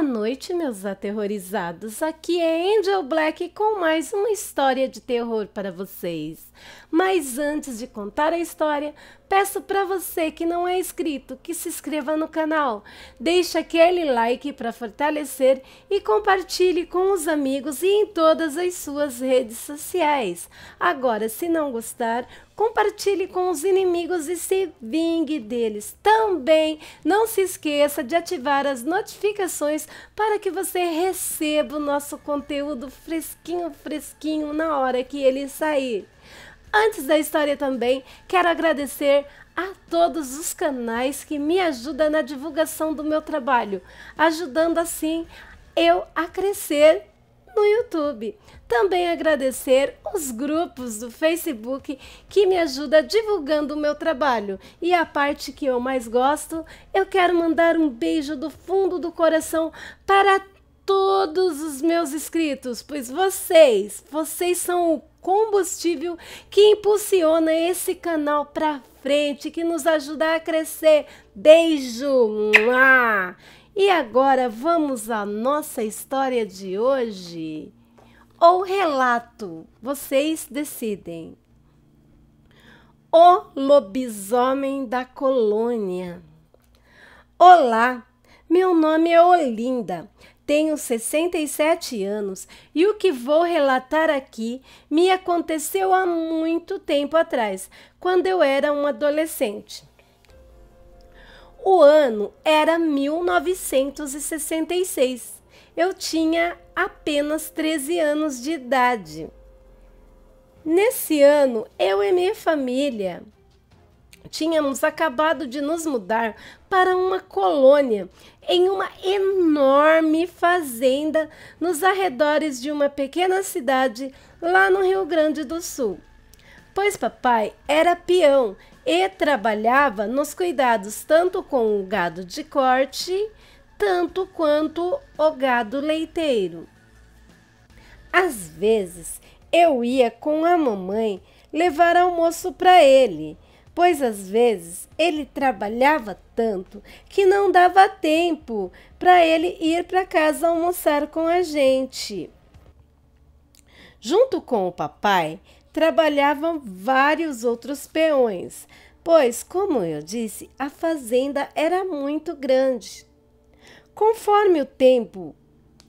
Boa noite, meus aterrorizados. Aqui é Angel Black com mais uma história de terror para vocês. Mas antes de contar a história, peço para você que não é inscrito que se inscreva no canal, deixe aquele like para fortalecer e compartilhe com os amigos e em todas as suas redes sociais. Agora, se não gostar, compartilhe com os inimigos e se vingue deles. Também não se esqueça de ativar as notificações para que você receba o nosso conteúdo fresquinho na hora que ele sair. Antes da história também, quero agradecer a todos os canais que me ajudam na divulgação do meu trabalho, ajudando assim eu a crescer no YouTube. Também agradecer os grupos do Facebook que me ajudam divulgando o meu trabalho. E a parte que eu mais gosto, eu quero mandar um beijo do fundo do coração para todos os meus inscritos, pois vocês são o combustível que impulsiona esse canal para frente, que nos ajuda a crescer. Beijo! E agora vamos à nossa história de hoje. Ou relato, vocês decidem. O lobisomem da colônia. Olá, meu nome é Olinda. Tenho 67 anos e o que vou relatar aqui me aconteceu há muito tempo atrás, quando eu era um adolescente. O ano era 1966. Eu tinha apenas 13 anos de idade. Nesse ano, eu e minha família tínhamos acabado de nos mudar para uma colônia em uma enorme fazenda nos arredores de uma pequena cidade lá no Rio Grande do Sul. Pois papai era peão e trabalhava nos cuidados tanto com o gado de corte, tanto quanto o gado leiteiro. Às vezes eu ia com a mamãe levar almoço para ele, pois às vezes ele trabalhava tanto que não dava tempo para ele ir para casa almoçar com a gente. Junto com o papai, trabalhavam vários outros peões, pois, como eu disse, a fazenda era muito grande. Conforme o tempo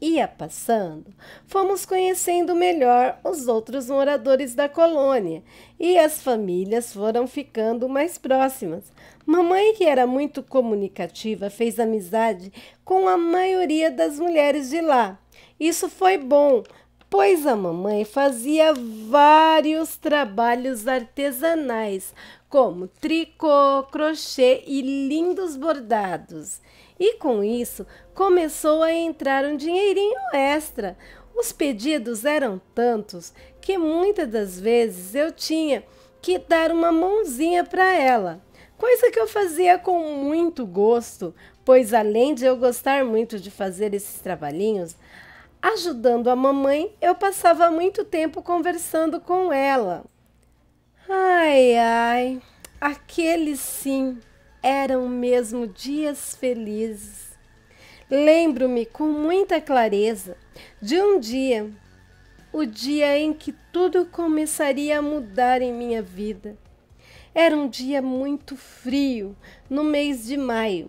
ia passando, fomos conhecendo melhor os outros moradores da colônia e as famílias foram ficando mais próximas. Mamãe, que era muito comunicativa, fez amizade com a maioria das mulheres de lá. Isso foi bom, pois a mamãe fazia vários trabalhos artesanais, como tricô, crochê e lindos bordados. E com isso, começou a entrar um dinheirinho extra. Os pedidos eram tantos que muitas das vezes eu tinha que dar uma mãozinha para ela, coisa que eu fazia com muito gosto, pois além de eu gostar muito de fazer esses trabalhinhos, ajudando a mamãe, eu passava muito tempo conversando com ela. Ai, aqueles sim eram mesmo dias felizes. Lembro-me com muita clareza de um dia, o dia em que tudo começaria a mudar em minha vida. Era um dia muito frio, no mês de maio.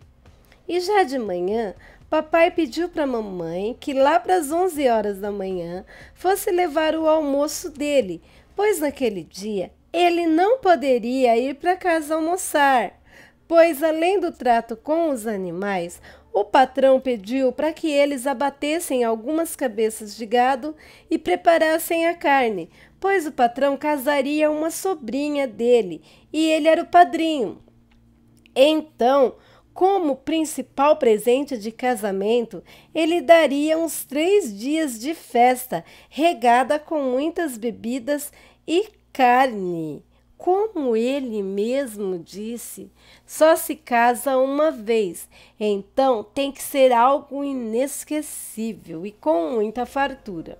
E já de manhã, papai pediu para a mamãe que lá para as 11 horas da manhã fosse levar o almoço dele, pois naquele dia ele não poderia ir para casa almoçar, pois além do trato com os animais, o patrão pediu para que eles abatessem algumas cabeças de gado e preparassem a carne, pois o patrão casaria uma sobrinha dele e ele era o padrinho. Então, como principal presente de casamento, ele daria uns 3 dias de festa, regada com muitas bebidas e carne. Como ele mesmo disse, só se casa uma vez, então tem que ser algo inesquecível e com muita fartura.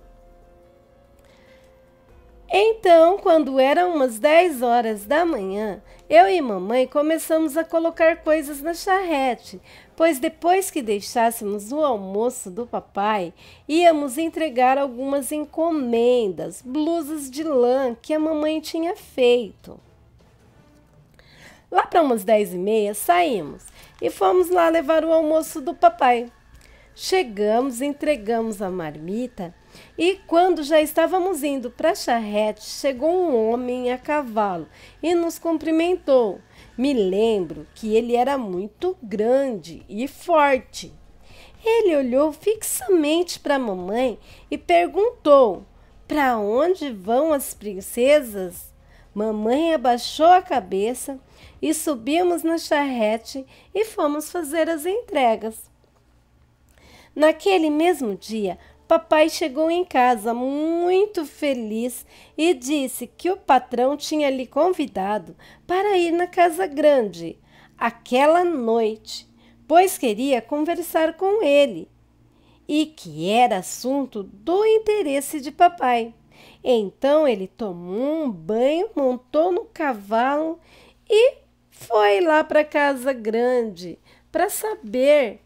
Então, quando eram umas 10 horas da manhã, eu e mamãe começamos a colocar coisas na charrete, pois depois que deixássemos o almoço do papai, íamos entregar algumas encomendas, blusas de lã que a mamãe tinha feito. Lá para umas 10h30 saímos e fomos lá levar o almoço do papai. Chegamos, entregamos a marmita e quando já estávamos indo para a charrete, chegou um homem a cavalo e nos cumprimentou. Me lembro que ele era muito grande e forte. Ele olhou fixamente para a mamãe e perguntou: "Para onde vão as princesas?" Mamãe abaixou a cabeça e subimos na charrete e fomos fazer as entregas. Naquele mesmo dia, papai chegou em casa muito feliz e disse que o patrão tinha lhe convidado para ir na casa grande aquela noite, pois queria conversar com ele e que era assunto do interesse de papai. Então ele tomou um banho, montou no cavalo e foi lá para a casa grande para saber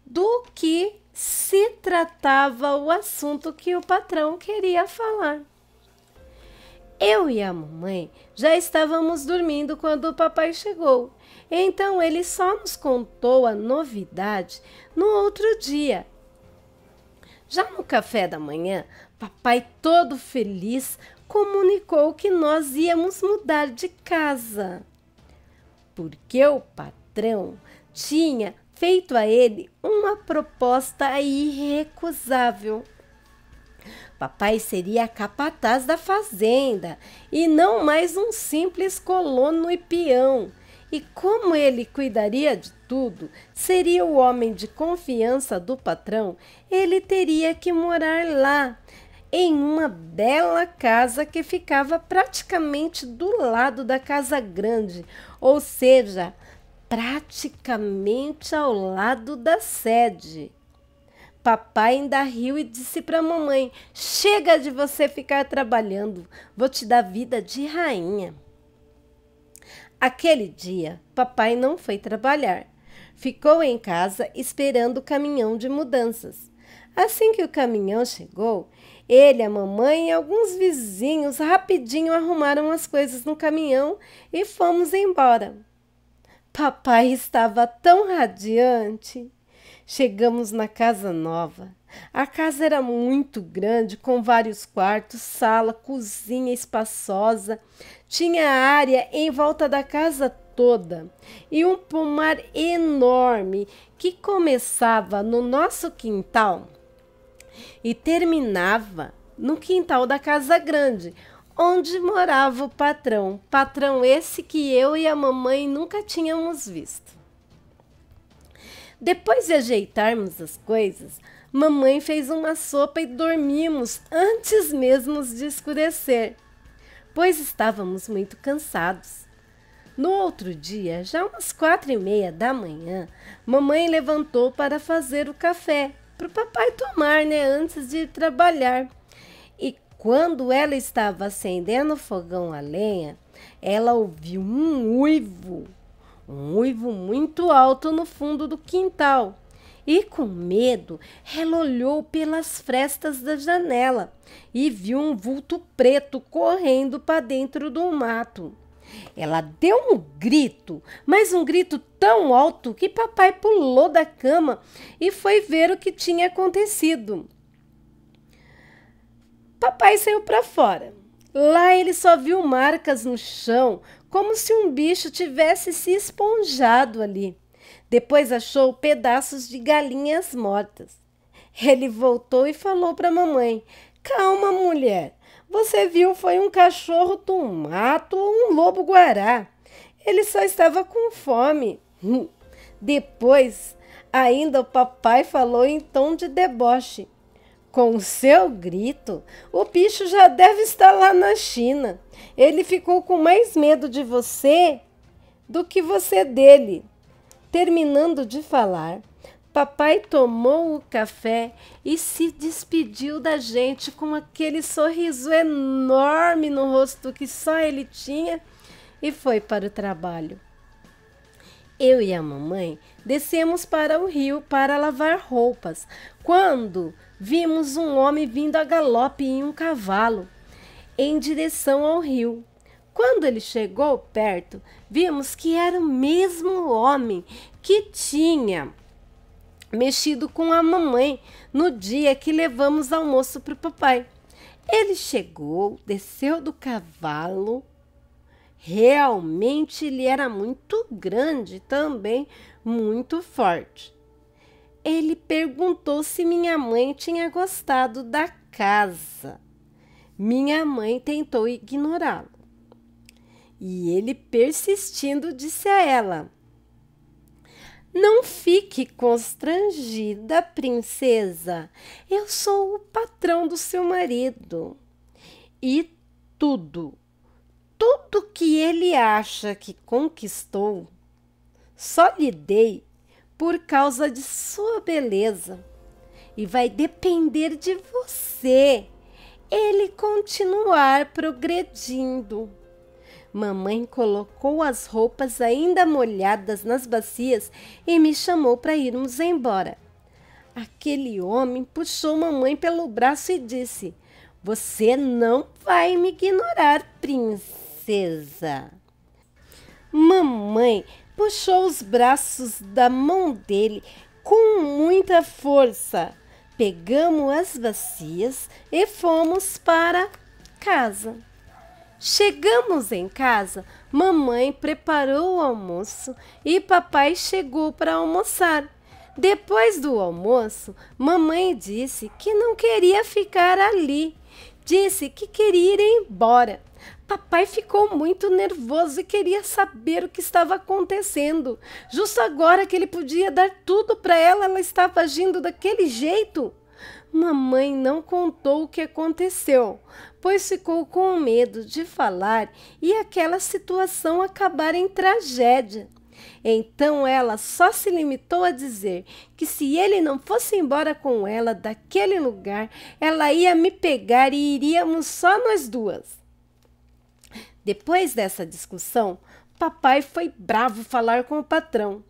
do que se tratava o assunto que o patrão queria falar. Eu e a mamãe já estávamos dormindo quando o papai chegou. Então ele só nos contou a novidade no outro dia. Já no café da manhã, papai, todo feliz, comunicou que nós íamos mudar de casa, porque o patrão tinha feito a ele uma proposta irrecusável. Papai seria capataz da fazenda e não mais um simples colono e peão. E como ele cuidaria de tudo, seria o homem de confiança do patrão, ele teria que morar lá, em uma bela casa que ficava praticamente do lado da casa grande, ou seja, praticamente ao lado da sede. Papai ainda riu e disse para a mamãe: "Chega de você ficar trabalhando, vou te dar vida de rainha." Aquele dia, papai não foi trabalhar. Ficou em casa esperando o caminhão de mudanças. Assim que o caminhão chegou, ele, a mamãe e alguns vizinhos rapidinho arrumaram as coisas no caminhão e fomos embora. Papai estava tão radiante. Chegamos na casa nova. A casa era muito grande, com vários quartos, sala, cozinha espaçosa. Tinha área em volta da casa toda e um pomar enorme que começava no nosso quintal e terminava no quintal da casa grande, onde morava o patrão. Patrão esse que eu e a mamãe nunca tínhamos visto. Depois de ajeitarmos as coisas, mamãe fez uma sopa e dormimos antes mesmo de escurecer, pois estávamos muito cansados. No outro dia, já umas 4h30 da manhã, mamãe levantou para fazer o café para o papai tomar, antes de ir trabalhar. E quando ela estava acendendo o fogão a lenha, ela ouviu um uivo muito alto no fundo do quintal. E com medo, ela olhou pelas frestas da janela e viu um vulto preto correndo para dentro do mato. Ela deu um grito, mas um grito tão alto que papai pulou da cama e foi ver o que tinha acontecido. Papai saiu para fora. Lá ele só viu marcas no chão, como se um bicho tivesse se esponjado ali. Depois achou pedaços de galinhas mortas. Ele voltou e falou para a mamãe: "Calma, mulher. Você viu foi um cachorro do mato ou um lobo-guará. Ele só estava com fome." Depois, ainda o papai falou em tom de deboche: "Com o seu grito, o bicho já deve estar lá na China. Ele ficou com mais medo de você do que você dele." Terminando de falar, Papai tomou o café e se despediu da gente com aquele sorriso enorme no rosto que só ele tinha e foi para o trabalho. Eu e a mamãe descemos para o rio para lavar roupas, quando vimos um homem vindo a galope em um cavalo, em direção ao rio. Quando ele chegou perto, vimos que era o mesmo homem que tinha mexido com a mamãe no dia que levamos almoço para o papai. Ele chegou, desceu do cavalo. Realmente ele era muito grande, também muito forte. Ele perguntou se minha mãe tinha gostado da casa. Minha mãe tentou ignorá-lo. E ele, persistindo, disse a ela: "Não fique constrangida, princesa. Eu sou o patrão do seu marido. E tudo que ele acha que conquistou, só lhe dei por causa de sua beleza. E vai depender de você ele continuar progredindo." Mamãe colocou as roupas ainda molhadas nas bacias e me chamou para irmos embora. Aquele homem puxou mamãe pelo braço e disse: "Você não vai me ignorar, princesa." Mamãe puxou os braços da mão dele com muita força. Pegamos as bacias e fomos para casa. Chegamos em casa, mamãe preparou o almoço e papai chegou para almoçar. Depois do almoço, mamãe disse que não queria ficar ali. Disse que queria ir embora. Papai ficou muito nervoso e queria saber o que estava acontecendo. Justo agora que ele podia dar tudo para ela, ela estava agindo daquele jeito. Mamãe não contou o que aconteceu, pois ficou com medo de falar e aquela situação acabar em tragédia. Então ela só se limitou a dizer que se ele não fosse embora com ela daquele lugar, ela ia me pegar e iríamos só nós duas. Depois dessa discussão, papai foi bravo falar com o patrão.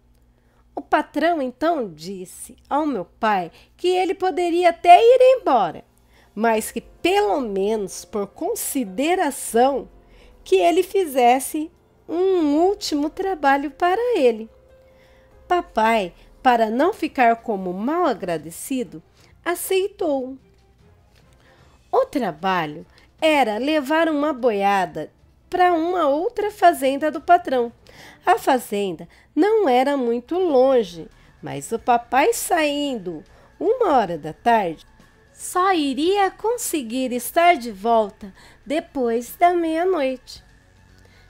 O patrão então disse ao meu pai que ele poderia até ir embora, mas que pelo menos por consideração que ele fizesse um último trabalho para ele. Papai, para não ficar como mal agradecido, aceitou. O trabalho era levar uma boiada para uma outra fazenda do patrão. A fazenda não era muito longe, mas o papai, saindo 1 hora da tarde, só iria conseguir estar de volta depois da meia-noite.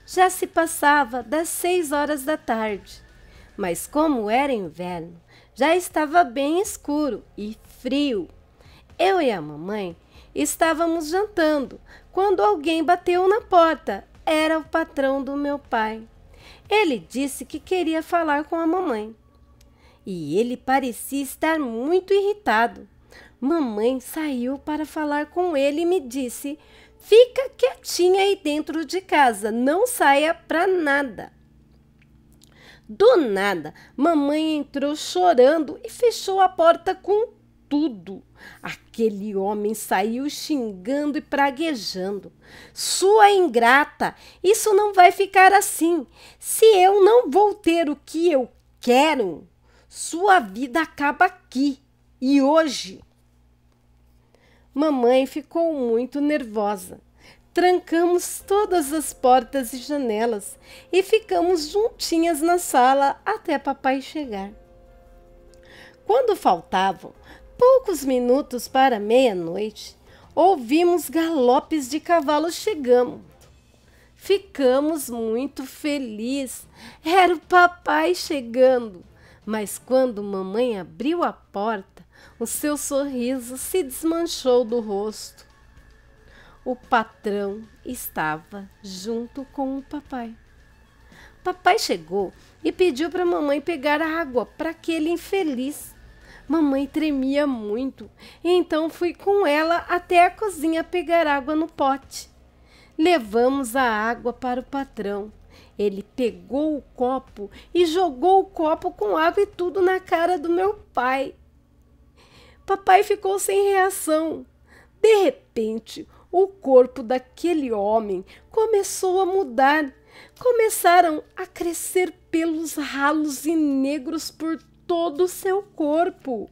Já se passava das 6 horas da tarde, mas como era inverno, já estava bem escuro e frio. Eu e a mamãe estávamos jantando quando alguém bateu na porta. Era o patrão do meu pai. Ele disse que queria falar com a mamãe. E ele parecia estar muito irritado. Mamãe saiu para falar com ele e me disse: "Fica quietinha aí dentro de casa, não saia para nada." Do nada, mamãe entrou chorando e fechou a porta com tudo. Aquele homem saiu xingando e praguejando: "Sua ingrata, isso não vai ficar assim. Se eu não vou ter o que eu quero, sua vida acaba aqui e hoje." Mamãe ficou muito nervosa. Trancamos todas as portas e janelas e ficamos juntinhas na sala até papai chegar. Quando faltavam poucos minutos para meia-noite, ouvimos galopes de cavalos chegando. Ficamos muito felizes. Era o papai chegando. Mas quando mamãe abriu a porta, o seu sorriso se desmanchou do rosto. O patrão estava junto com o papai. Papai chegou e pediu para a mamãe pegar água para aquele infeliz. Mamãe tremia muito, então fui com ela até a cozinha pegar água no pote. Levamos a água para o patrão. Ele pegou o copo e jogou o copo com água e tudo na cara do meu pai. Papai ficou sem reação. De repente, o corpo daquele homem começou a mudar. Começaram a crescer pelos ralos e negros por todo o seu corpo.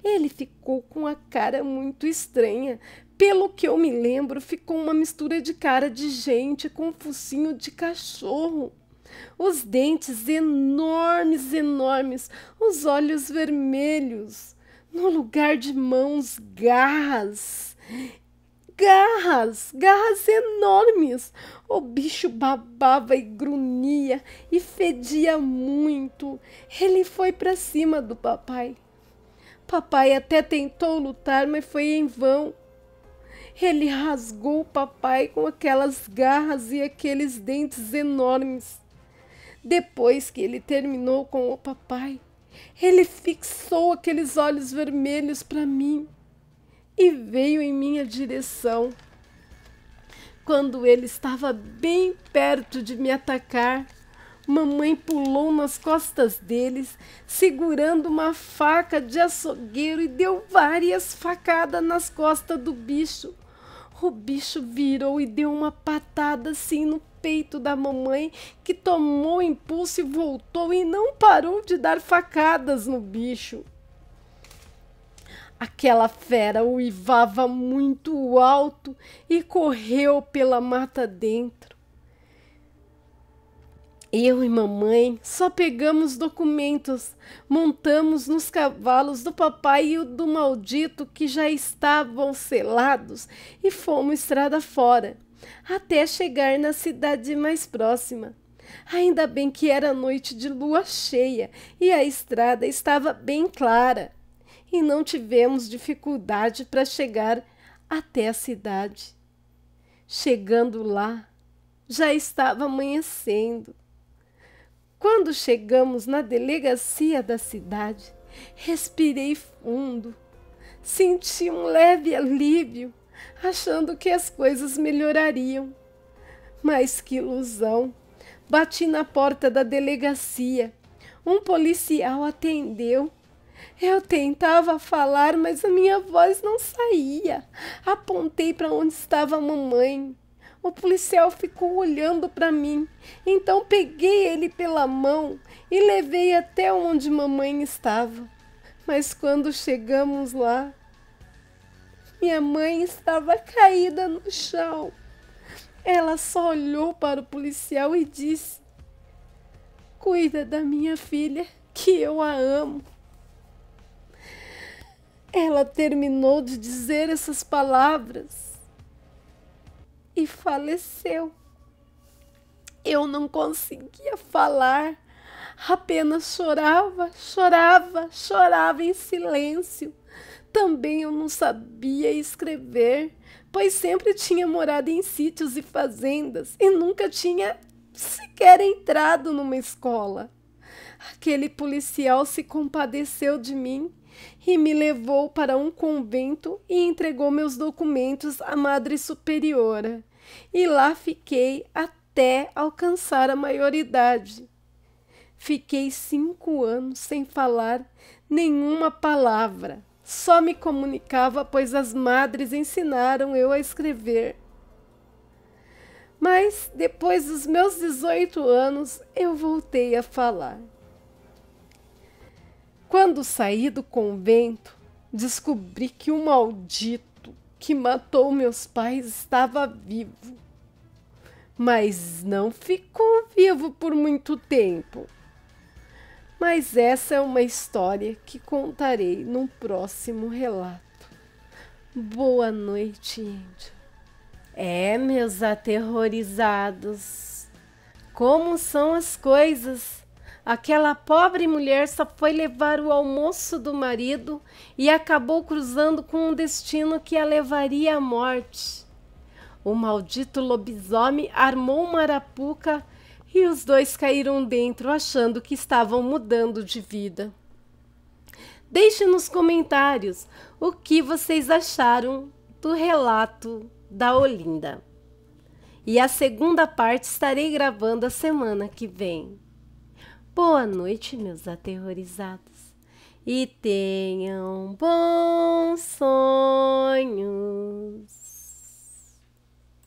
Ele ficou com a cara muito estranha. Pelo que eu me lembro, ficou uma mistura de cara de gente com focinho de cachorro. Os dentes enormes, enormes, os olhos vermelhos. No lugar de mãos, garras. Garras enormes. O bicho babava e grunhia e fedia muito. Ele foi para cima do papai. Papai até tentou lutar, mas foi em vão. Ele rasgou o papai com aquelas garras e aqueles dentes enormes. Depois que ele terminou com o papai, ele fixou aqueles olhos vermelhos para mim e veio em minha direção. Quando ele estava bem perto de me atacar, mamãe pulou nas costas deles, segurando uma faca de açougueiro e deu várias facadas nas costas do bicho. O bicho virou e deu uma patada assim no peito da mamãe, que tomou impulso e voltou e não parou de dar facadas no bicho. Aquela fera uivava muito alto e correu pela mata dentro. Eu e mamãe só pegamos documentos, montamos nos cavalos do papai e o do maldito que já estavam selados e fomos estrada fora, até chegar na cidade mais próxima. Ainda bem que era noite de lua cheia e a estrada estava bem clara e não tivemos dificuldade para chegar até a cidade. Chegando lá, já estava amanhecendo. Quando chegamos na delegacia da cidade, respirei fundo, senti um leve alívio, achando que as coisas melhorariam. Mas que ilusão! Bati na porta da delegacia. Um policial atendeu. Eu tentava falar, mas a minha voz não saía. Apontei para onde estava a mamãe. O policial ficou olhando para mim, então peguei ele pela mão e levei até onde mamãe estava. Mas quando chegamos lá, minha mãe estava caída no chão. Ela só olhou para o policial e disse: "Cuida da minha filha, que eu a amo." Ela terminou de dizer essas palavras e faleceu. Eu não conseguia falar, apenas chorava em silêncio. Também eu não sabia escrever, pois sempre tinha morado em sítios e fazendas e nunca tinha sequer entrado numa escola. Aquele policial se compadeceu de mim e me levou para um convento e entregou meus documentos à Madre Superiora. E lá fiquei até alcançar a maioridade. Fiquei 5 anos sem falar nenhuma palavra. Só me comunicava, pois as madres ensinaram eu a escrever. Mas depois dos meus 18 anos, eu voltei a falar. Quando saí do convento, descobri que o maldito que matou meus pais estava vivo. Mas não ficou vivo por muito tempo. Mas essa é uma história que contarei num próximo relato. Boa noite, índio. Meus aterrorizados, como são as coisas? Aquela pobre mulher só foi levar o almoço do marido e acabou cruzando com um destino que a levaria à morte. O maldito lobisomem armou uma arapuca e os dois caíram dentro, achando que estavam mudando de vida. Deixe nos comentários o que vocês acharam do relato da Olinda. E a segunda parte estarei gravando a semana que vem. Boa noite, meus aterrorizados, e tenham bons sonhos.